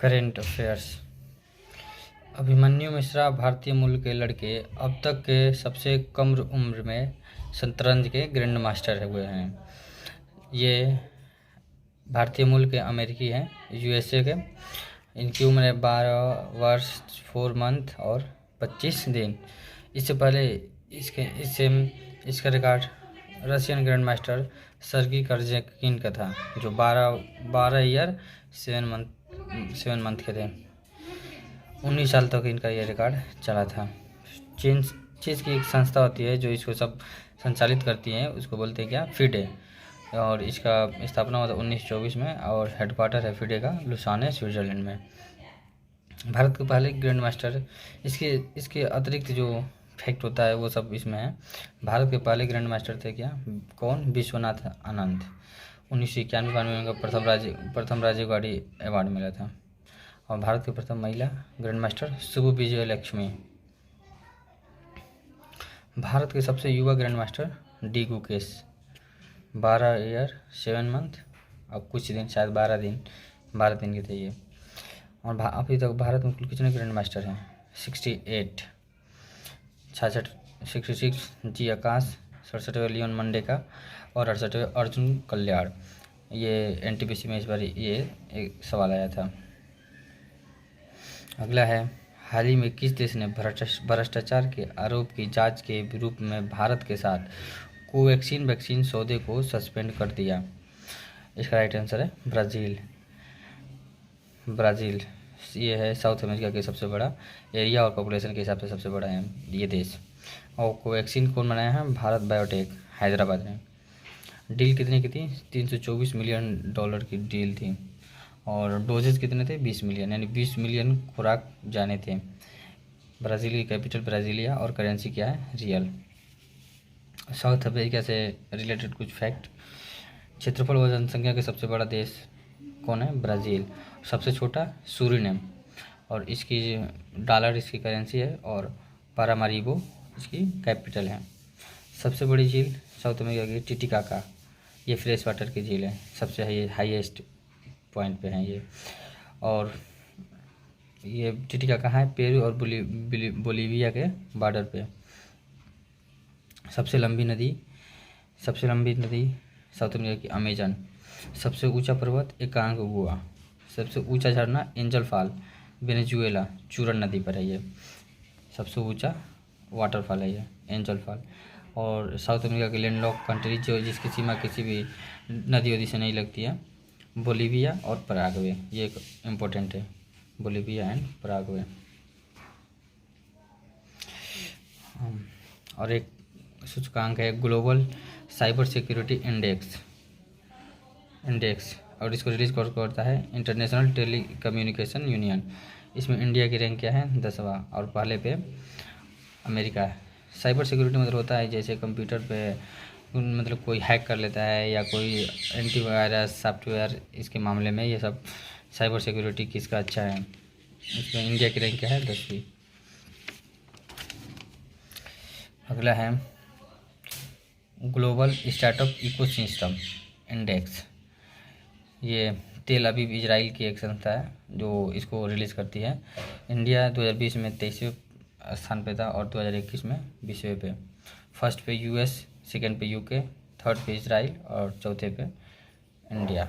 Current affairs. Abhimanyu Mishra भारतीय मूल के लड़के अब तक के सबसे कम उम्र में शतरंज के ग्रैंड मास्टर हुए हैं। ये भारतीय मूल के अमेरिकी हैं, यूएसए के। इनकी उम्र है 12 वर्ष 4 मंथ और 25 दिन। इससे पहले इसका रिकॉर्ड रशियन ग्रैंड मास्टर सर्गी कर्जेकिन का था, जो 12 ईयर 7 मंथ के थे। 19 साल तक इनका ये रिकॉर्ड चला था। चीज़ की एक संस्था होती है जो इसको सब संचालित करती है, उसको बोलते हैं क्या, फिडे। और इसका स्थापना हुआ था 1924 में और हेडक्वार्टर है फिडे का लुसाने, स्विट्ज़रलैंड में। भारत के पहले ग्रैंड मास्टर, इसके अतिरिक्त जो फैक्ट होता है वो सब इसमें है। भारत के पहले ग्रैंड मास्टर थे क्या, कौन, विश्वनाथ आनंद। 1991 में उनका प्रथम राजीव गांधी अवार्ड मिला था। और भारत की प्रथम महिला ग्रैंड मास्टर सुबु विजय लक्ष्मी। भारत के सबसे युवा grand master D Gukesh, 12 year 7 month और कुछ दिन, शायद 12 दिन के थे ये। और अभी तक भारत में कुल कितने ग्रैंड मास्टर हैं, 68। 66 जी आकाश, 67वें लियोन मंडेका और 68वें अर्जुन कल्याण। ये एनटीपीसी में इस बार ये एक सवाल आया था। अगला है, हाल ही में किस देश ने भ्रष्टाचार के आरोप की जांच के रूप में भारत के साथ कोवैक्सीन वैक्सीन सौदे को सस्पेंड कर दिया। इसका राइट आंसर है ब्राज़ील। ये है साउथ अमेरिका के सबसे बड़ा एरिया और पॉपुलेशन के हिसाब से सबसे बड़ा है ये देश। और कोवैक्सीन कौन बनाया है, भारत बायोटेक, हैदराबाद ने। डील कितने की थी, $324 मिलियन की डील थी। और डोजेज कितने थे, 20 मिलियन, यानी 20 मिलियन खुराक जाने थे। ब्राज़ील की कैपिटल ब्राज़ीलिया और करेंसी क्या है, रियल। साउथ अमेरिका से रिलेटेड कुछ फैक्ट। क्षेत्रफल व जनसंख्या के सबसे बड़ा देश कौन है, ब्राज़ील। सबसे छोटा सूरीनेम, और इसकी डॉलर इसकी करेंसी है, और पारामारिबो इसकी कैपिटल है। सबसे बड़ी झील साउथ अमेरिका की टिटिकाका, ये फ्रेश वाटर की झील है, सबसे हाईएस्ट पॉइंट पे है ये। और ये टिटिकाका है पेरू और बोलीविया के बॉर्डर पे। सबसे लंबी नदी साउथ अमेरिका की अमेजन। सबसे ऊंचा पर्वत एकांगुआ। सबसे ऊंचा झरना एंजल फॉल, वेनेजुएला, चूरन नदी पर है ये। सबसे ऊंचा वाटरफॉल है ये, एंजल फॉल। और साउथ अमेरिका की लैंडलॉक कंट्री जो जिसकी सीमा किसी भी नदी वदी से नहीं लगती है, बोलीविया और पराग्वे, ये एक इम्पोर्टेंट है, बोलीविया एंड पराग्वे। और एक सूचकांक है ग्लोबल साइबर सिक्योरिटी इंडेक्स, और इसको रिलीज करता है इंटरनेशनल टेलीकम्युनिकेशन यूनियन। इसमें इंडिया की रैंक क्या है, 10वां, और पहले पे अमेरिका है। साइबर सिक्योरिटी मतलब होता है जैसे कंप्यूटर पे मतलब कोई हैक कर लेता है या कोई एंटीवायरस सॉफ्टवेयर, इसके मामले में ये सब साइबर सिक्योरिटी किसका अच्छा है। इसमें इंडिया की रैंक क्या है, 10वीं। अगला है ग्लोबल स्टार्टअप इकोसिस्टम इंडेक्स। ये तेल अवीव इजराइल की एक संस्था है जो इसको रिलीज़ करती है। इंडिया 2020 में 23वें स्थान पे था और 2021 में 20वें पे। फर्स्ट पे यूएस, सेकंड पे यूके, थर्ड पे इजराइल और चौथे पे इंडिया।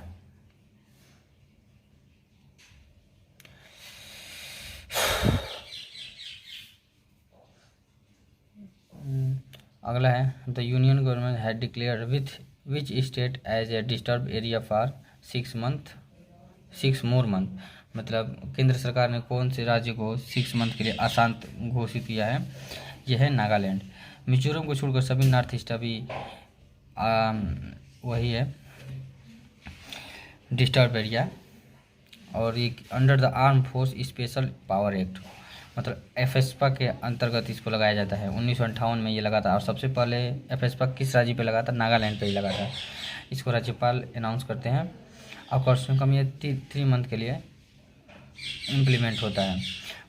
अगला है, the union government had declare which state as a disturb area for 6 more month. मतलब केंद्र सरकार ने कौन से राज्य को 6 मंथ के लिए अशांत घोषित किया है, यह है नागालैंड। मिजोरम को छोड़कर सभी नॉर्थ ईस्ट अभी वही है डिस्टर्ब एरिया। और ये under the arm force special power act, मतलब एफएसपा के अंतर्गत इसको लगाया जाता है। 1958 में ये लगा था। और सबसे पहले एफएसपा किस राज्य पे लगा था, नागालैंड पे ही लगा था। इसको राज्यपाल अनाउंस करते हैं। और कम से कम ये 3 मंथ के लिए इम्प्लीमेंट होता है।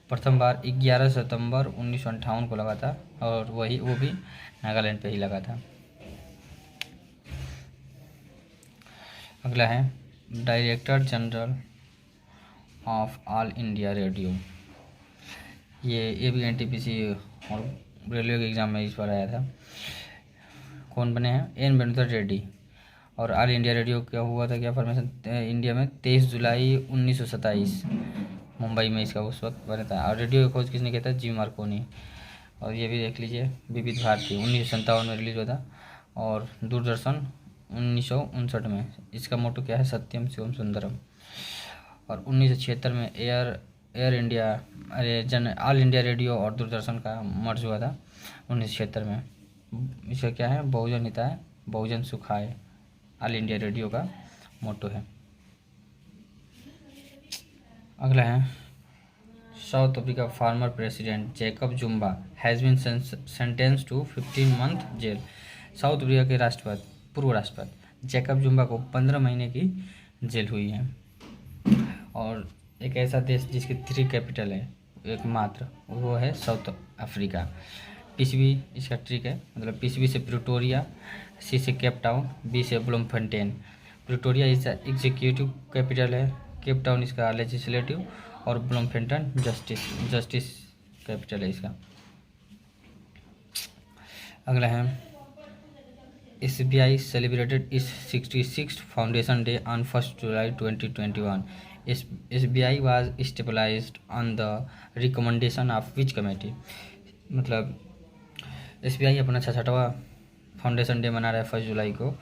प्रथम बार 11 सितंबर 1958 को लगा था, और वो भी नागालैंड पे ही लगा था। अगला है, director general of all India radio. ये भी एनटीपीसी और रेलवे के एग्ज़ाम में इस बार आया था। कौन बने हैं? एन वेणुधर रेड्डी। और ऑल इंडिया रेडियो क्या हुआ था, क्या फॉर्मेशन इंडिया में 23 जुलाई 1927 मुंबई में इसका उस वक्त बना था। और रेडियो की खोज किसने किया था? जी मार्कोनी। और ये भी देख लीजिए, विविध भारती 1957 में रिलीज हुआ था। और दूरदर्शन 1959 में। इसका मोटो क्या है? सत्यम शिवम सुंदरम। और 1976 में air India all India radio और दूरदर्शन का मर्ज हुआ था 1976 में। इसका क्या है? बहुजन हिताय बहुजन सुखाय ऑल इंडिया रेडियो का मोटो है। अगला है, South Africa former president Jacob Zuma has been sentence to 15 month jail. South Africa के पूर्व राष्ट्रपति जैकब जुम्बा को 15 महीने की जेल हुई है। और एक ऐसा देश जिसकी 3 कैपिटल है एकमात्र, वो है साउथ अफ्रीका। पीसीबी इसका ट्रिक है, मतलब पीसीबी से प्रिटोरिया, सी से केप टाउन, बी से ब्लूमफोंटेन। प्रिटोरिया इसका एग्जीक्यूटिव कैपिटल है, केप टाउन इसका लेजिस्लेटिव, और ब्लूमफोंटेन जस्टिस कैपिटल है इसका। अगला है, SBI celebrated its 66th foundation day on 1 July 2021। SBI was stabilised on the recommendation of which committee. मतलब SBI अपना 66वां फाउंडेशन डे मना रहा है 1 जुलाई को।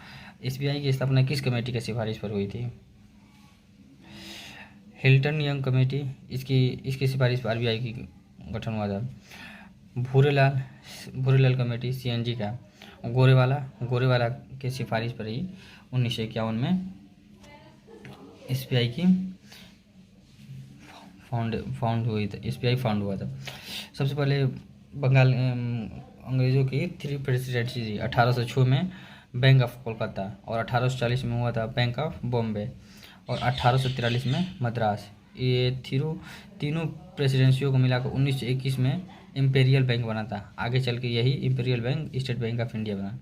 SBI की स्थापना किस कमेटी की सिफारिश पर हुई थी? हिल्टन यंग कमेटी, इसकी सिफारिश पर RBI की गठन हुआ था। भूरेलाल कमेटी CNG का। गोरेवाला के सिफारिश पर ही 1951 में SBI की फाउंड हुआ था। सबसे पहले बंगाल अंग्रेज़ों की 3 प्रेसिडेंसी थी। 1806 में बैंक ऑफ कोलकाता, और 1840 में हुआ था बैंक ऑफ बॉम्बे, और 1843 में मद्रास। ये तीनों प्रेसिडेंसियों को मिलाकर 1921 में इम्पेरियल बैंक बना था। आगे चल के यही imperial bank state bank of India बना।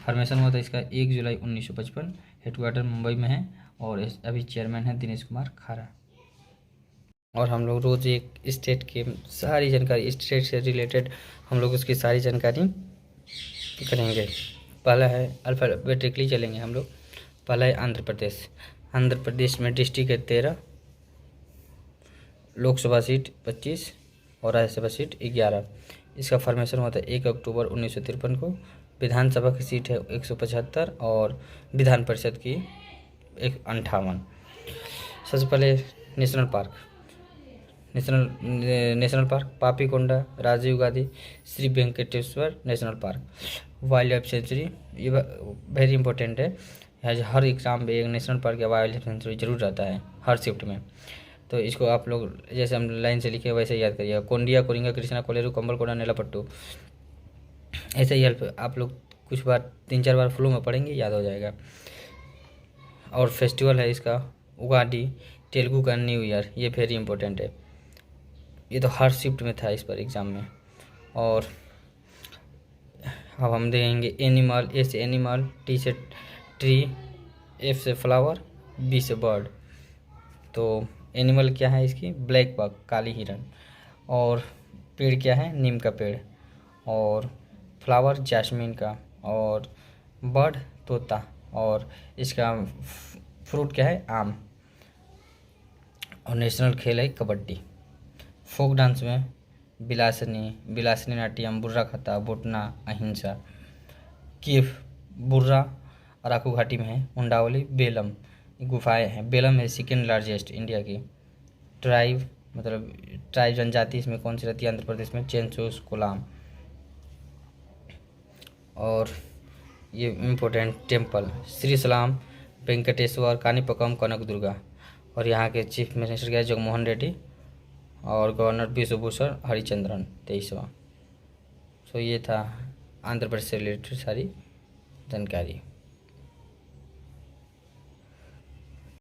फॉर्मेशन हुआ था इसका 1 जुलाई 1955। हेडक्वार्टर मुंबई में है, और अभी चेयरमैन है दिनेश कुमार खारा। और हम लोग रोज़ एक स्टेट के सारी जानकारी, स्टेट से रिलेटेड हम लोग उसकी सारी जानकारी करेंगे। पहला है अल्फ़ाबेटिकली चलेंगे हम लोग। पहला है आंध्र प्रदेश में डिस्ट्रिक्ट है 13, लोकसभा सीट 25 और राज्यसभा सीट 11। इसका फॉर्मेशन हुआ था 1 अक्टूबर 1953 को। विधानसभा की सीट है 175 और विधान परिषद की 58। सबसे पहले national park Papikonda, Rajiv Gandhi, Shri Venkateswara national park. Wildlife sanctuary, ये वेरी इंपॉर्टेंट है, हर एग्ज़ाम में एक नेशनल पार्क या वाइल्ड लाइफ सेंचुरी जरूर रहता है हर शिफ्ट में। तो इसको आप लोग जैसे हम लाइन से लिखे वैसे याद करिएगा। कोंडिया, कोरिंगा, कृष्णा, कोलेरू, कंबल कोड़ा, नीलापट्टू, ऐसे ही आप लोग कुछ बार 3-4 बार फ्लो में पढ़ेंगे, याद हो जाएगा। और फेस्टिवल है इसका उगाडी, तेलुगु का न्यू ईयर, ये वेरी इंपॉर्टेंट है। ये तो हर शिफ्ट में था इस पर एग्ज़ाम में। और अब हम देखेंगे एनिमल। ए से एनिमल, टी से ट्री, एफ से फ्लावर, बी से बर्ड। तो एनिमल क्या है इसकी? ब्लैक बक, काली हिरन। और पेड़ क्या है? नीम का पेड़। और फ्लावर जैस्मिन का। और बर्ड तोता। और इसका फ्रूट क्या है? आम। और नेशनल खेल है कबड्डी। फोक डांस में बिलासनी नाट्यम, बुर्रा खता, बोटना, अहिंसा। केव बुर्रा अराकू घाटी में है। उंडावली, बेलम गुफाएं हैं। बेलम है सेकेंड लार्जेस्ट इंडिया की। ट्राइब जनजाति इसमें कौन सी रहती है? आंध्र प्रदेश में चेंचोस कोलाम। और ये इम्पोर्टेंट टेम्पल श्री सलाम वेंकटेश्वर, कानीपकम, कनक दुर्गा। और यहाँ के चीफ मिनिस्टर क्या है? जगनमोहन रेड्डी। और गवर्नर विश्वभूषण हरिचंद्रन 23वां। सो ये था आंध्र प्रदेश से रिलेटेड सारी जानकारी।